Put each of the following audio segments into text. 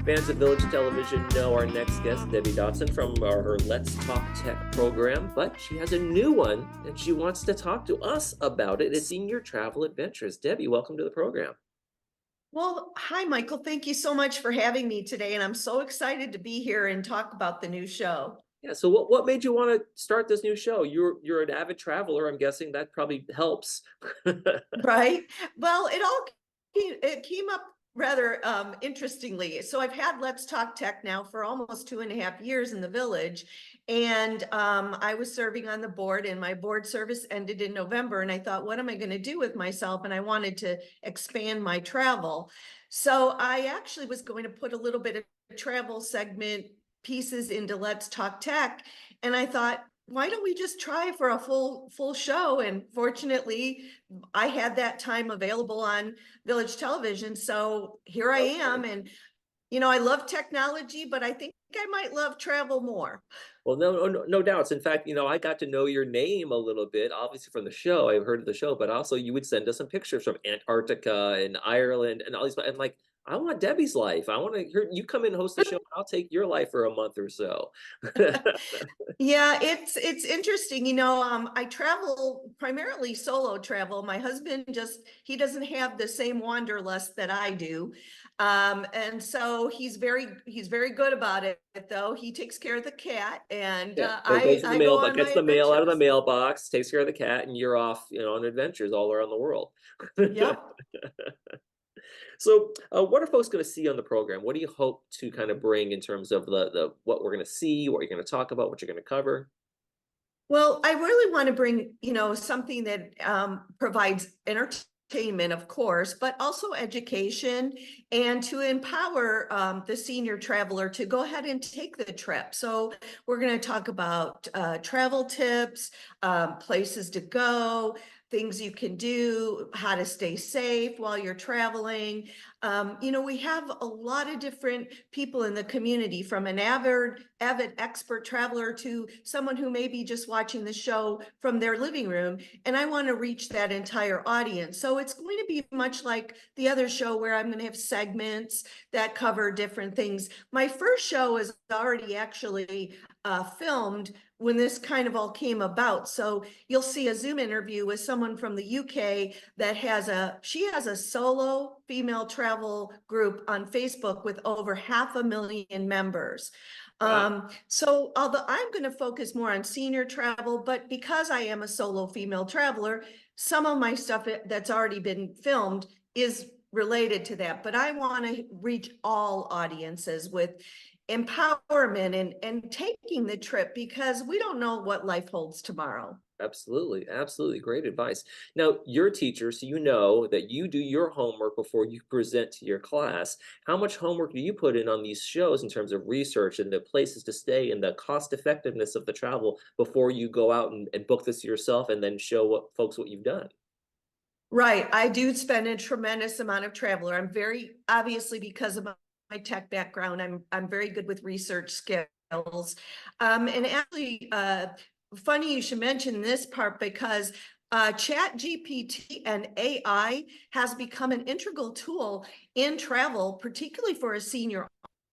Fans of Village Television know our next guest, Debbie Dotson, from her Let's Talk Tech program, but she has a new one and she wants to talk to us about it. It's Senior Travel Adventures. Debbie, welcome to the program. Well, hi, Michael. Thank you so much for having me today. And I'm so excited to be here and talk about the new show. Yeah, so what made you want to start this new show? You're an avid traveler. I'm guessing that probably helps. Right. Well, it came up rather interestingly. So I've had Let's Talk Tech now for almost 2.5 years in the village. And I was serving on the board, and my board service ended in November. And I thought, what am I going to do with myself? And I wanted to expand my travel. So I actually was going to put a little bit of travel segment pieces into Let's Talk Tech. And I thought, why don't we just try for a full show? And fortunately, I had that time available on Village Television. So here I am. And, I love technology, but I think I might love travel more. Well, no doubts. In fact, I got to know your name a little bit, obviously from the show. I've heard of the show, but also you would send us some pictures from Antarctica and Ireland and all these. And like, I want Debbie's life. I want to hear you come in and host the show. I'll take your life for a month or so. Yeah, it's interesting. I travel primarily solo travel. My husband he doesn't have the same wanderlust that I do. And so he's very good about it, though. He takes care of the cat, and Yeah, goes to the I go mailbox, on my gets the mail out of the adventures. mailbox, takes care of the cat, and you're off, on adventures all around the world. Yep. So, what are folks going to see on the program? What do you hope to kind of bring in terms of the what we're going to see, what you're going to talk about, what you're going to cover? Well, I really want to bring, something that provides entertainment, of course, but also education, and to empower the senior traveler to go ahead and take the trip. So we're going to talk about travel tips, places to go, things you can do, how to stay safe while you're traveling. We have a lot of different people in the community, from an avid expert traveler to someone who may be just watching the show from their living room. And I want to reach that entire audience. So it's going to be much like the other show, where I'm going to have segments that cover different things. My first show is already actually filmed when this kind of all came about. So you'll see a Zoom interview with someone from the UK that has a solo female travel group on Facebook with over 500,000 members. Wow. So although I'm going to focus more on senior travel, but because I am a solo female traveler, some of my stuff that's already been filmed is related to that. But I want to reach all audiences with empowerment and taking the trip, because we don't know what life holds tomorrow. Absolutely, absolutely. Great advice. Now, you're a teacher, so you know that you do your homework before you present to your class. How much homework do you put in on these shows in terms of research and the places to stay and the cost effectiveness of the travel before you go out and book this yourself and then show folks what you've done? Right. I do spend a tremendous amount of traveler. I'm very, obviously, because of my tech background, I'm very good with research skills. And actually, funny you should mention this part, because Chat GPT and AI has become an integral tool in travel, particularly for a senior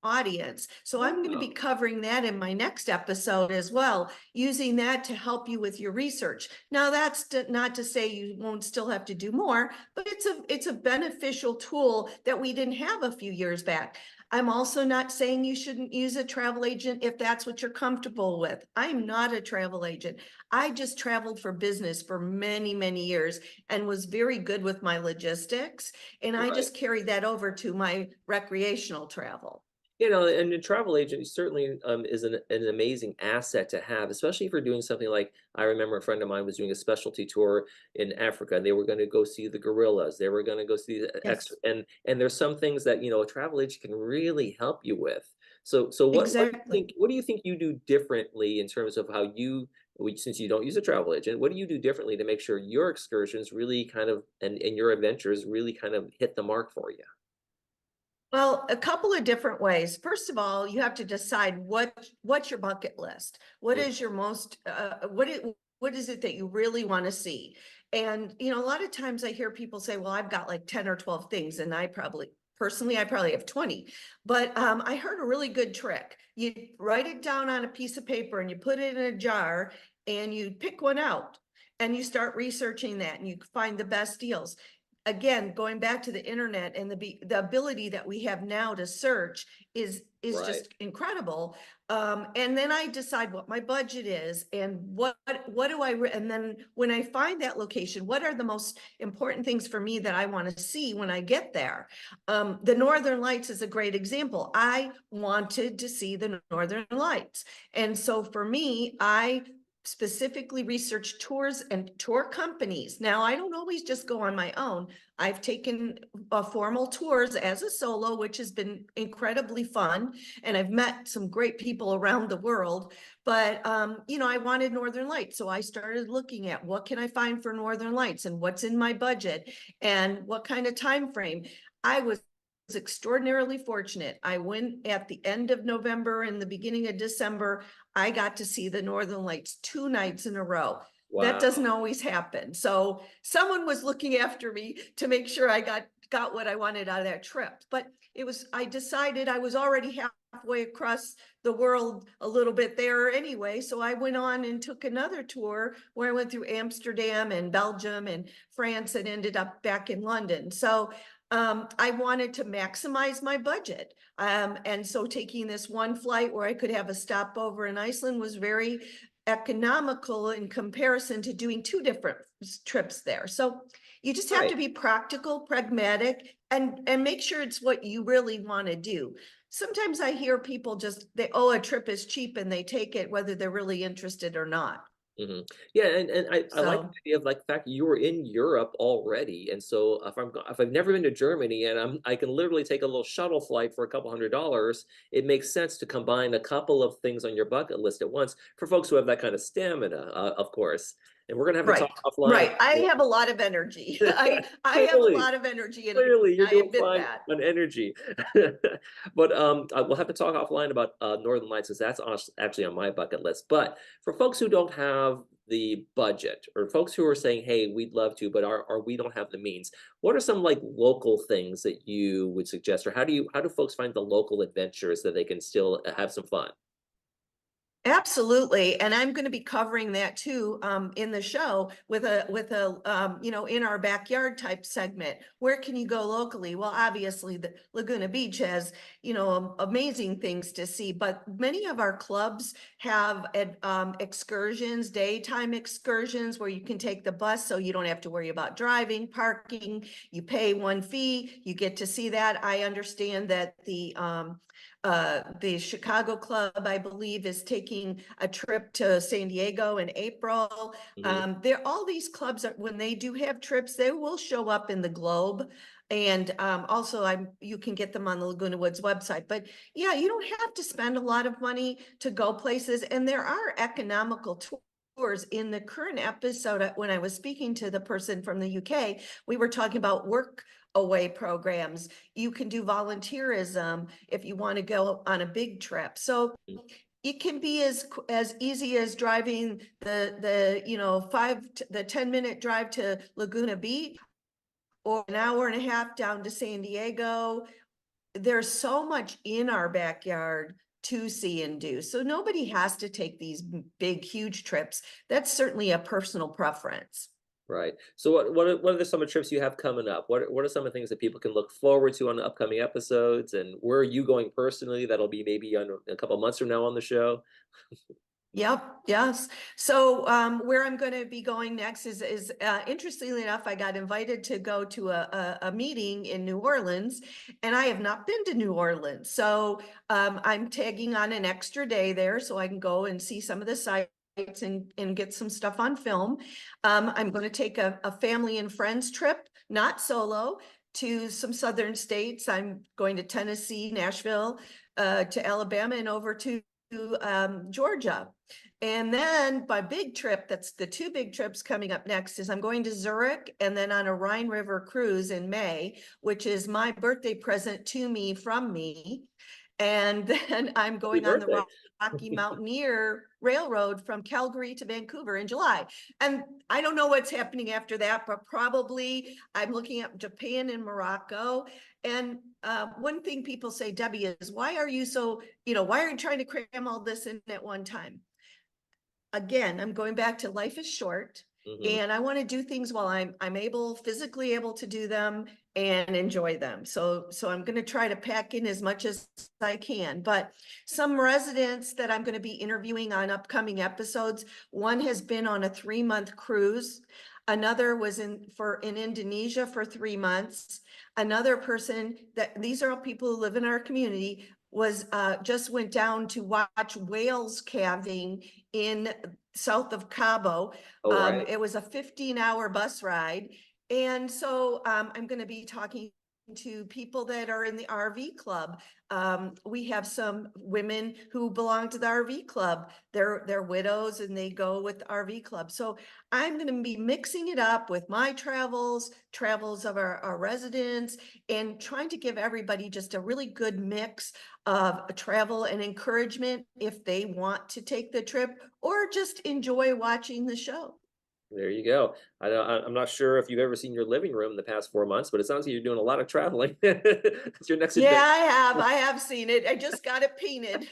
audience. So I'm going to be Wow. covering that in my next episode as well, using that to help you with your research. Now, that's not to say you won't still have to do more, but it's a beneficial tool that we didn't have a few years back. I'm also not saying you shouldn't use a travel agent if that's what you're comfortable with. I'm not a travel agent. I just traveled for business for many, many years and was very good with my logistics. And I Right. just carried that over to my recreational travel. And a travel agent certainly is an amazing asset to have, especially if you're doing something like, I remember a friend of mine was doing a specialty tour in Africa, and they were going to go see the gorillas. They were going to go see the Yes, and there's some things that, a travel agent can really help you with. So exactly. what do you think you do differently in terms of how since you don't use a travel agent, what do you do differently to make sure your excursions really kind of and your adventures really kind of hit the mark for you? Well, a couple of different ways. First of all, you have to decide what's your bucket list. What Mm. is your most what is it that you really want to see? And a lot of times I hear people say, "Well, I've got like 10 or 12 things," and I probably personally, I probably have 20, but I heard a really good trick. You write it down on a piece of paper and you put it in a jar and you pick one out and you start researching that and you find the best deals. Again, going back to the internet and the ability that we have now to search is Right. just incredible. And then I decide what my budget is and what do and then when I find that location, what are the most important things for me that I want to see when I get there? The Northern Lights is a great example. I wanted to see the Northern Lights. And so for me, I specifically research tours and tour companies. Now, I don't always just go on my own. I've taken formal tours as a solo, which has been incredibly fun. And I've met some great people around the world. But, you know, I wanted Northern Lights. So I started looking at what can I find for Northern Lights and what's in my budget and what kind of time frame. I was extraordinarily fortunate. I went at the end of November and the beginning of December. I got to see the Northern Lights 2 nights in a row. That doesn't Wow. always happen. So someone was looking after me to make sure I got what I wanted out of that trip. But I decided I was already halfway across the world a little bit there anyway. So I went on and took another tour where I went through Amsterdam and Belgium and France and ended up back in London. So I wanted to maximize my budget. And so taking this one flight where I could have a stopover in Iceland was very economical in comparison to doing 2 different trips there. So you just have Right. to be practical, pragmatic, and make sure it's what you really want to do. Sometimes I hear people a trip is cheap and they take it whether they're really interested or not. Mhm. Yeah, and I like the So idea of, like, the fact you were in Europe already, and so if I've never been to Germany and I can literally take a little shuttle flight for a couple $100, it makes sense to combine a couple of things on your bucket list at once for folks who have that kind of stamina, of course. And we're gonna have to right, talk offline right. about I more. have a lot of energy. I have a Clearly. lot of energy and Clearly, you're I doing admit fine that. on energy. But we'll have to talk offline about Northern Lights because that's actually on my bucket list. But for folks who don't have the budget, or folks who are saying, "Hey, we'd love to, but we don't have the means," what are some like local things that you would suggest, or how do folks find the local adventures that they can still have some fun? Absolutely. And I'm going to be covering that too in the show with you know, in our backyard type segment. Where can you go locally? Well, obviously the Laguna Beach has, you know, amazing things to see, but many of our clubs have excursions, daytime excursions where you can take the bus so you don't have to worry about driving, parking. You pay one fee, you get to see that. I understand that the Chicago Club, I believe, is taking a trip to San Diego in April. Hmm. All these clubs when they do have trips, they will show up in the Globe. And also you can get them on the Laguna Woods website. But yeah, you don't have to spend a lot of money to go places. And there are economical tours. In the current episode, when I was speaking to the person from the UK, we were talking about work away programs. You can do volunteerism if you want to go on a big trip. So it can be as easy as driving the you know the 10-minute drive to Laguna Beach or an hour and a half down to San Diego. There's so much in our backyard to see and do. So nobody has to take these big, huge trips. That's certainly a personal preference. Right. So what are the summer trips you have coming up? What are some of the things that people can look forward to on the upcoming episodes? And where are you going personally? That'll be maybe on a couple months from now on the show. Yep, yes. So where I'm going to be going next is interestingly enough, I got invited to go to a meeting in New Orleans, and I have not been to New Orleans. So I'm tagging on an extra day there so I can go and see some of the sites and get some stuff on film. I'm going to take a family and friends trip, not solo, to some southern states. I'm going to Tennessee, Nashville, to Alabama, and over to Georgia. And then my big trip, that's the 2 big trips coming up next, is I'm going to Zurich and then on a Rhine River cruise in May, which is my birthday present to me from me. And then I'm Happy going on the birthday. Rocky Mountaineer Railroad from Calgary to Vancouver in July. And I don't know what's happening after that, but probably I'm looking at Japan and Morocco. And one thing people say, Debbie, is why are you so, why are you trying to cram all this in at one time? Again, I'm going back to life is short, and I want to do things while I'm physically able to do them and enjoy them. So I'm going to try to pack in as much as I can. But some residents that I'm going to be interviewing on upcoming episodes, one has been on a 3-month cruise. Another was in Indonesia for 3 months. Another person, that these are all people who live in our community, was just went down to watch whales calving in south of Cabo. All right. It was a 15-hour bus ride. And so I'm going to be talking to people that are in the RV club. We have some women who belong to the RV club. They're widows and they go with the RV club. So I'm going to be mixing it up with my travels of our residents, and trying to give everybody just a really good mix of travel and encouragement if they want to take the trip or just enjoy watching the show. There you go. I'm not sure if you've ever seen your living room in the past 4 months, but it sounds like you're doing a lot of traveling. It's your next Yeah, adventure. I have seen it. I just got it painted.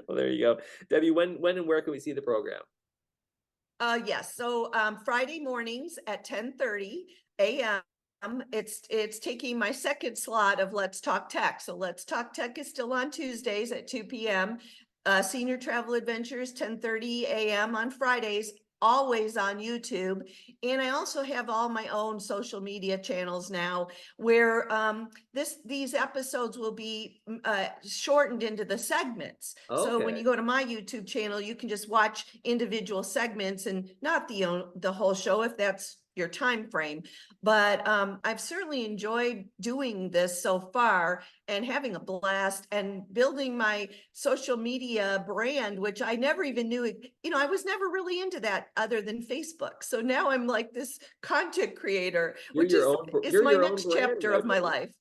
Well, there you go. Debbie, when and where can we see the program? Yes. So Friday mornings at 10:30 a.m. It's taking my second slot of Let's Talk Tech. So Let's Talk Tech is still on Tuesdays at 2 p.m. Senior Travel Adventures 10:30 a.m. on Fridays, always on YouTube. And I also have all my own social media channels now, where these episodes will be shortened into the segments. So when you Okay. go to my YouTube channel, you can just watch individual segments and not the whole show if that's your time frame. But I've certainly enjoyed doing this so far and having a blast and building my social media brand, which I never even knew. I was never really into that other than Facebook. So now I'm like this content creator, You're which your is own my your own next brand chapter now, of my Debbie. life.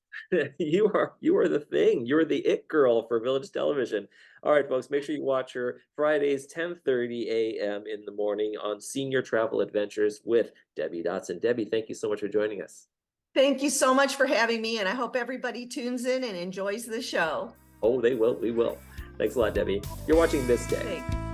You are the thing. You're the it girl for Village Television. All right, folks, make sure you watch her Fridays 10:30 a.m. in the morning on Senior Travel Adventures with Debbie Dotson. Debbie, thank you so much for joining us. Thank you so much for having me, and I hope everybody tunes in and enjoys the show. Oh, they will. We will. Thanks a lot, Debbie. You're watching This Day. Thanks.